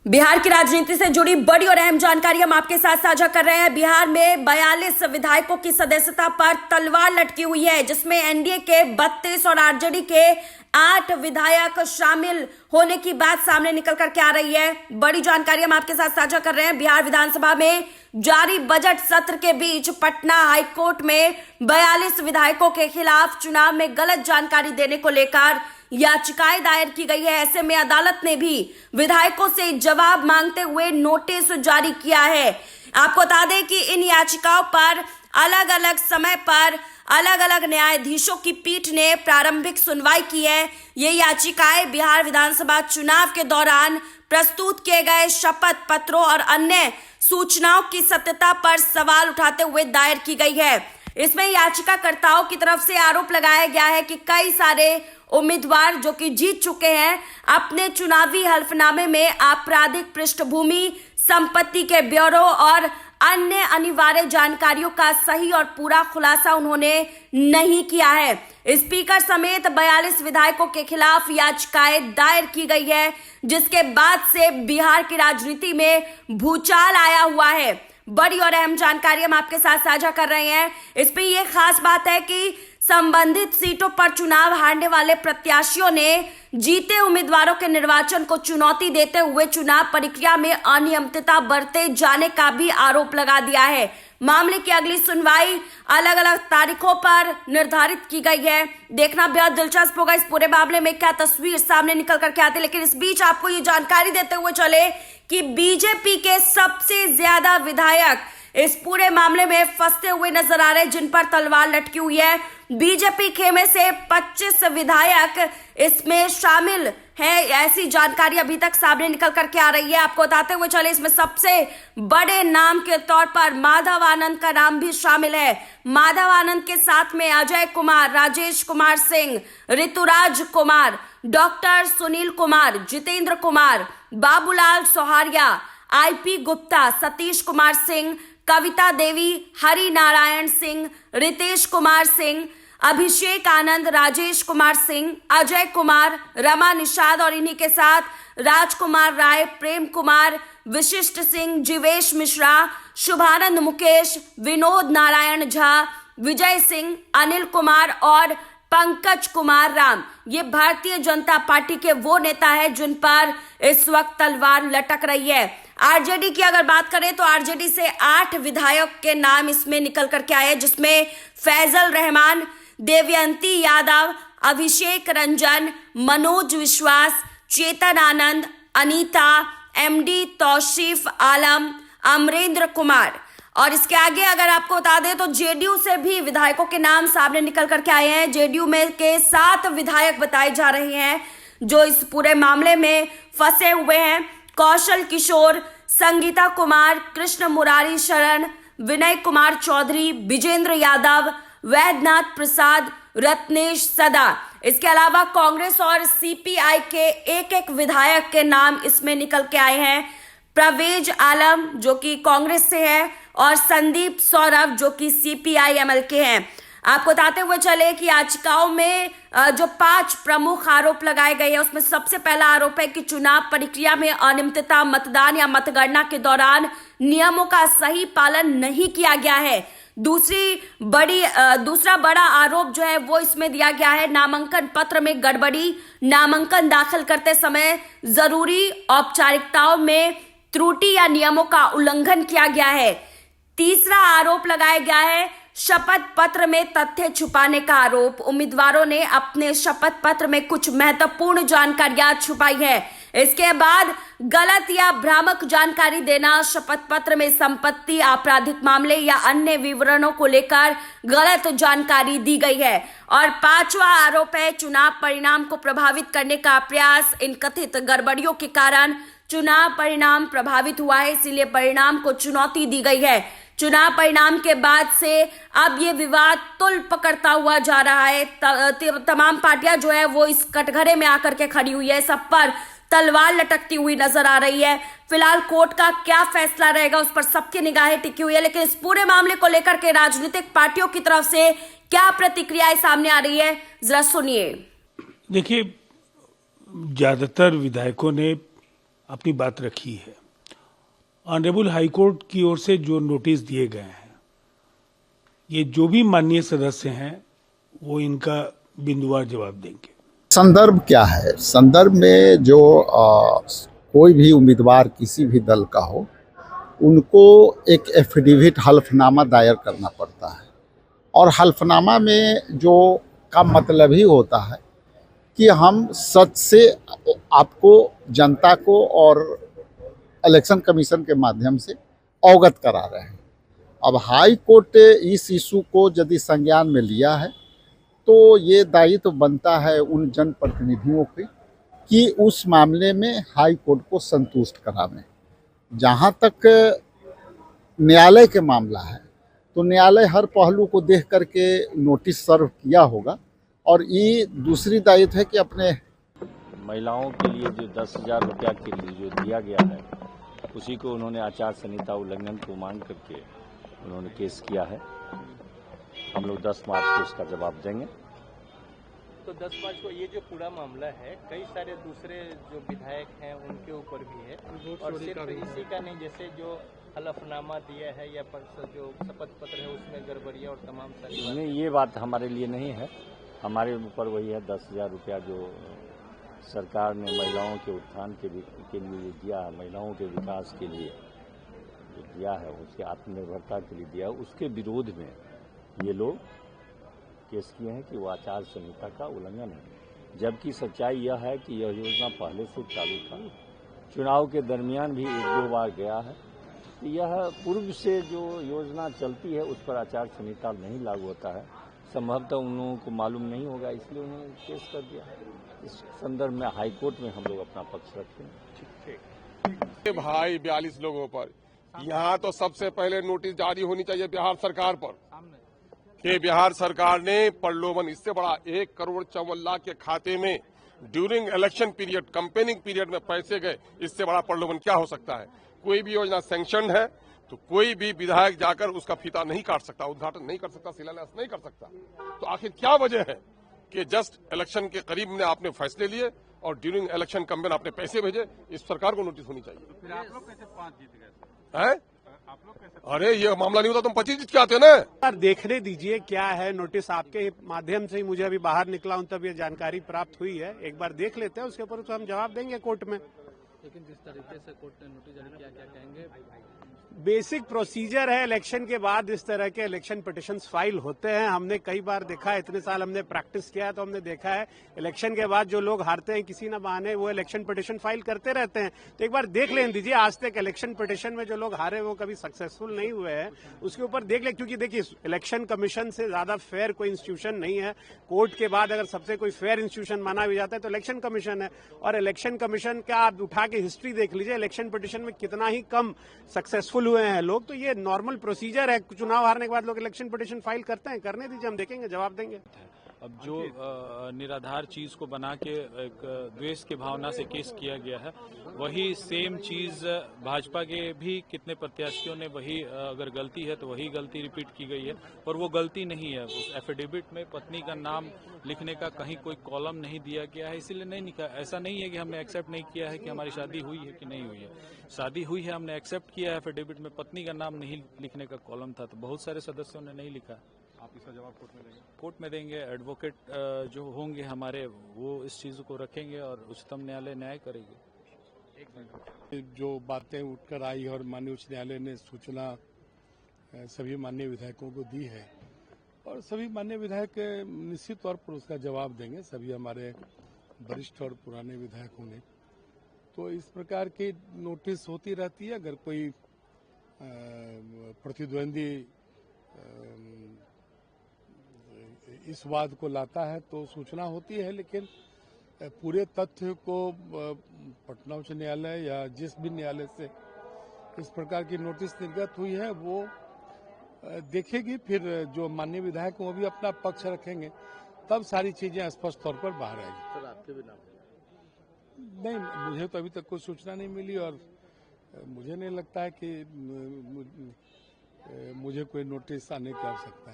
बिहार की राजनीति से जुड़ी बड़ी और अहम जानकारी हम आपके साथ साझा कर रहे हैं। बिहार में 42 विधायकों की सदस्यता पर तलवार लटकी हुई है, जिसमें एनडीए के 32 और आरजेडी के 8 विधायक शामिल होने की बात सामने निकल करके आ रही है। बड़ी जानकारी हम आपके साथ साझा कर रहे हैं। बिहार विधानसभा में जारी बजट सत्र के बीच पटना हाईकोर्ट में 42 विधायकों के खिलाफ चुनाव में गलत जानकारी देने को लेकर याचिकाएं दायर की गई है। ऐसे में अदालत ने भी विधायकों से जवाब मांगते हुए नोटिस जारी किया है। आपको बता दें कि इन याचिकाओं पर अलग अलग समय पर अलग अलग न्यायाधीशों की पीठ ने प्रारंभिक सुनवाई की है। ये याचिकाएं बिहार विधानसभा चुनाव के दौरान प्रस्तुत किए गए शपथ पत्रों और अन्य सूचनाओं की सत्यता पर सवाल उठाते हुए दायर की गई है। इसमें याचिकाकर्ताओं की तरफ से आरोप लगाया गया है कि कई सारे उम्मीदवार जो कि जीत चुके हैं अपने चुनावी हल्फनामे में आपराधिक पृष्ठभूमि, संपत्ति के ब्यौरे और अन्य अनिवार्य जानकारियों का सही और पूरा खुलासा उन्होंने नहीं किया है। स्पीकर समेत 42 विधायकों के खिलाफ याचिकाएं दायर की गई है, जिसके बाद से बिहार की राजनीति में भूचाल आया हुआ है। बड़ी और अहम जानकारी हम आपके साथ साझा कर रहे हैं। इस पे ये खास बात है कि संबंधित सीटों पर चुनाव हारने वाले प्रत्याशियों ने जीते उम्मीदवारों के निर्वाचन को चुनौती देते हुए चुनाव प्रक्रिया में अनियमितता बरते जाने का भी आरोप लगा दिया है। मामले की अगली सुनवाई अलग अलग तारीखों पर निर्धारित की गई है। देखना बेहद दिलचस्प होगा इस पूरे मामले में क्या तस्वीर सामने निकल करके आती है। लेकिन इस बीच आपको ये जानकारी देते हुए चले कि बीजेपी के सबसे ज्यादा विधायक इस पूरे मामले में फंसते हुए नजर आ रहे हैं, जिन पर तलवार लटकी हुई है। बीजेपी खेमे से 25 विधायक इसमें शामिल है, ऐसी जानकारी अभी तक सामने निकल करके आ रही है। आपको बताते हुए चले इसमें सबसे बड़े नाम के तौर पर माधव आनंद का नाम भी शामिल है। माधव आनंद के साथ में अजय कुमार, राजेश कुमार सिंह, ऋतुराज कुमार, डॉक्टर सुनील कुमार, जितेंद्र कुमार, बाबूलाल सोहारिया, आईपी गुप्ता, सतीश कुमार सिंह, कविता देवी, हरि नारायण सिंह, रितेश कुमार सिंह, अभिषेक आनंद, राजेश कुमार सिंह, अजय कुमार, रमा निषाद और इन्हीं के साथ राजकुमार राय, प्रेम कुमार, विशिष्ट सिंह, जीवेश मिश्रा, शुभानंद मुकेश, विनोद नारायण झा, विजय सिंह, अनिल कुमार और पंकज कुमार राम। ये भारतीय जनता पार्टी के वो नेता है जिन पर इस वक्त तलवार लटक रही है। आरजेडी की अगर बात करें तो आरजेडी से 8 विधायक के नाम इसमें निकल करके आए, जिसमें फैजल रहमान, देवयंती यादव, अभिषेक रंजन, मनोज विश्वास, चेतन आनंद, अनीता, एमडी तौसीफ आलम, अमरेंद्र कुमार। और इसके आगे अगर आपको बता दें तो जेडीयू से भी विधायकों के नाम सामने निकल करके आए हैं। जेडीयू में के 7 विधायक बताए जा रहे हैं जो इस पूरे मामले में फंसे हुए हैं। कौशल किशोर, संगीता कुमार, कृष्ण मुरारी शरण, विनय कुमार चौधरी, विजेंद्र यादव, वैद्यनाथ प्रसाद, रत्नेश सदा। इसके अलावा कांग्रेस और सीपीआई के एक विधायक के नाम इसमें निकल के आए हैं। प्रवेज आलम जो कि कांग्रेस से है और संदीप सौरभ जो कि सीपीआई एमएल के हैं। आपको बताते हुए चले कि याचिकाओं में जो 5 प्रमुख आरोप लगाए गए हैं उसमें सबसे पहला आरोप है कि चुनाव प्रक्रिया में अनियमितता, मतदान या मतगणना के दौरान नियमों का सही पालन नहीं किया गया है। दूसरा बड़ा आरोप जो है वो इसमें दिया गया है नामांकन पत्र में गड़बड़ी, नामांकन दाखिल करते समय जरूरी औपचारिकताओं में त्रुटि या नियमों का उल्लंघन किया गया है। तीसरा आरोप लगाया गया है शपथ पत्र में तथ्य छुपाने का आरोप। उम्मीदवारों ने अपने शपथ पत्र में कुछ महत्वपूर्ण जानकारियां छुपाई है। इसके बाद गलत या भ्रामक जानकारी देना, शपथ पत्र में संपत्ति, आपराधिक मामले या अन्य विवरणों को लेकर गलत जानकारी दी गई है। और 5वां आरोप है चुनाव परिणाम को प्रभावित करने का प्रयास। इन कथित गड़बड़ियों के कारण चुनाव परिणाम प्रभावित हुआ है, इसीलिए परिणाम को चुनौती दी गई है। चुनाव परिणाम के बाद से अब ये विवाद तुल पकड़ता हुआ जा रहा है। तमाम पार्टियां जो है वो इस कटघरे में आकर के खड़ी हुई है, सब पर तलवार लटकती हुई नजर आ रही है। फिलहाल कोर्ट का क्या फैसला रहेगा उस पर सबकी निगाहें टिकी हुई है। लेकिन इस पूरे मामले को लेकर के राजनीतिक पार्टियों की तरफ से क्या प्रतिक्रियाएं सामने आ रही है, जरा सुनिए। देखिए, ज्यादातर विधायकों ने अपनी बात रखी है। ऑनरेबल हाई कोर्ट की ओर से जो नोटिस दिए गए हैं, ये जो भी माननीय सदस्य हैं वो इनका बिंदुवार जवाब देंगे। संदर्भ क्या है? संदर्भ में जो कोई भी उम्मीदवार किसी भी दल का हो, उनको एक एफिडेविट हल्फनामा दायर करना पड़ता है। और हल्फनामा में जो का मतलब ही होता है कि हम सच से आपको, जनता को और इलेक्शन कमीशन के माध्यम से अवगत करा रहे हैं। अब हाई कोर्ट इस इशू को यदि संज्ञान में लिया है तो ये दायित्व तो बनता है उन जनप्रतिनिधियों की कि उस मामले में हाई कोर्ट को संतुष्ट करावें। जहाँ तक न्यायालय के मामला है तो न्यायालय हर पहलू को देख करके नोटिस सर्व किया होगा। और ये दूसरी दायित्व है कि अपने महिलाओं के लिए जो 10,000 रुपया के लिए जो दिया गया है, उसी को उन्होंने आचार संहिता उल्लंघन को मांग करके उन्होंने केस किया है। हम लोग 10 मार्च को इसका जवाब देंगे। तो 10 मार्च को ये जो पूरा मामला है, कई सारे दूसरे जो विधायक हैं उनके ऊपर भी है, और सिर्फ इसी का नहीं, जैसे जो हलफनामा दिया है या जो शपथ पत्र है उसमें गड़बड़ियाँ और तमाम सारी नहीं, ये बात हमारे लिए नहीं है। हमारे ऊपर वही है 10,000 रुपया जो सरकार ने महिलाओं के उत्थान के लिए दिया है, महिलाओं के विकास के लिए जो दिया है, उसके आत्मनिर्भरता के लिए दिया है, उसके विरोध में ये लोग केस किए हैं कि वो आचार संहिता का उल्लंघन है। जबकि सच्चाई यह है कि यह योजना पहले से चालू था, चुनाव के दरमियान भी 1-2 बार गया है। यह पूर्व से जो योजना चलती है उस पर आचार संहिता नहीं लागू होता है। संभवतः उन लोगों को मालूम नहीं होगा, इसलिए उन्होंने केस कर दिया। इस संदर्भ में हाई कोर्ट में हम लोग अपना पक्ष रखेंगे। भाई 42 लोगों पर यहाँ तो सबसे पहले नोटिस जारी होनी चाहिए बिहार सरकार पर कि बिहार सरकार ने प्रलोभन, इससे बड़ा 1,54,00,000 के खाते में during election period, campaigning period में पैसे गए, इससे बड़ा प्रलोभन क्या हो सकता है? कोई भी योजना सैंक्शन है तो कोई भी विधायक जाकर उसका फीता नहीं काट सकता, उद्घाटन नहीं कर सकता, शिलान्यास नहीं कर सकता। तो आखिर क्या वजह है कि जस्ट इलेक्शन के करीब में आपने फैसले लिए और ड्यूरिंग इलेक्शन कैंपेन आपने पैसे भेजे? इस सरकार को नोटिस होनी चाहिए। फिर आप लोग कैसे 5 जीत गए? हैं? आप लोग कैसे? अरे ये मामला नहीं होता तुम 25 जीत के आते ना। सर देखने दीजिए क्या है नोटिस, आपके माध्यम से ही मुझे अभी बाहर निकला हूं तब ये जानकारी प्राप्त हुई है। एक बार देख लेते हैं, उसके ऊपर तो हम जवाब देंगे कोर्ट में। लेकिन जिस तरीके से कोर्ट ने नोटिस जारी किया, क्या कहेंगे? बेसिक प्रोसीजर है, इलेक्शन के बाद इस तरह के इलेक्शन पिटिशंस फाइल होते हैं। हमने कई बार देखा है, इतने साल हमने प्रैक्टिस किया है तो हमने देखा है इलेक्शन के बाद जो लोग हारते हैं किसी न बहाने वो इलेक्शन पिटिशन फाइल करते रहते हैं। तो एक बार देख लें दीजिए, आज तक इलेक्शन पिटिशन में जो लोग हारे वो कभी सक्सेसफुल नहीं हुए हैं, उसके ऊपर देख लें। क्योंकि देखिए इलेक्शन कमीशन से ज्यादा फेयर कोई इंस्टीट्यूशन नहीं है। कोर्ट के बाद अगर सबसे कोई फेयर इंस्टीट्यूशन माना भी जाता है तो इलेक्शन कमीशन है। और इलेक्शन कमीशन का आप उठा के हिस्ट्री देख लीजिए, इलेक्शन पिटिशन में कितना ही कम सक्सेसफुल हुए हैं लोग। तो ये नॉर्मल प्रोसीजर है, चुनाव हारने के बाद लोग इलेक्शन पिटिशन फाइल करते हैं। करने दीजिए, हम देखेंगे, जवाब देंगे। अब जो निराधार चीज को बना के एक द्वेष की भावना से केस किया गया है, वही सेम चीज भाजपा के भी कितने प्रत्याशियों ने वही, अगर गलती है तो वही गलती रिपीट की गई है। और वो गलती नहीं है, उस एफिडेविट में पत्नी का नाम लिखने का कहीं कोई कॉलम नहीं दिया गया है, इसीलिए नहीं लिखा। ऐसा नहीं है कि हमने एक्सेप्ट नहीं किया है कि हमारी शादी हुई है कि नहीं हुई है। शादी हुई है, हमने एक्सेप्ट किया है। एफिडेविट में पत्नी का नाम नहीं लिखने का कॉलम था, तो बहुत सारे सदस्यों ने नहीं लिखा। आप इसका जवाब कोर्ट में देंगे? कोर्ट में देंगे। एडवोकेट जो होंगे हमारे, वो इस चीज को रखेंगे और उच्चतम न्यायालय न्याय करेगी। जो बातें उठकर आई और माननीय उच्च न्यायालय ने सूचना सभी माननीय विधायकों को दी है और सभी माननीय विधायक निश्चित तौर पर उसका जवाब देंगे। सभी हमारे वरिष्ठ और पुराने विधायक होंगे, तो इस प्रकार की नोटिस होती रहती है। अगर कोई प्रतिद्वंदी इस वाद को लाता है तो सूचना होती है, लेकिन पूरे तथ्य को पटना उच्च न्यायालय या जिस भी न्यायालय से इस प्रकार की नोटिस निर्गत हुई है वो देखेगी। फिर जो माननीय विधायक वो भी अपना पक्ष रखेंगे, तब सारी चीजें स्पष्ट तौर पर बाहर आएगी। सर आपके भी नाम नहीं, मुझे तो अभी तक कोई सूचना नहीं मिली और मुझे नहीं लगता है कि मुझे कोई नोटिस आने की आवश्यकता है।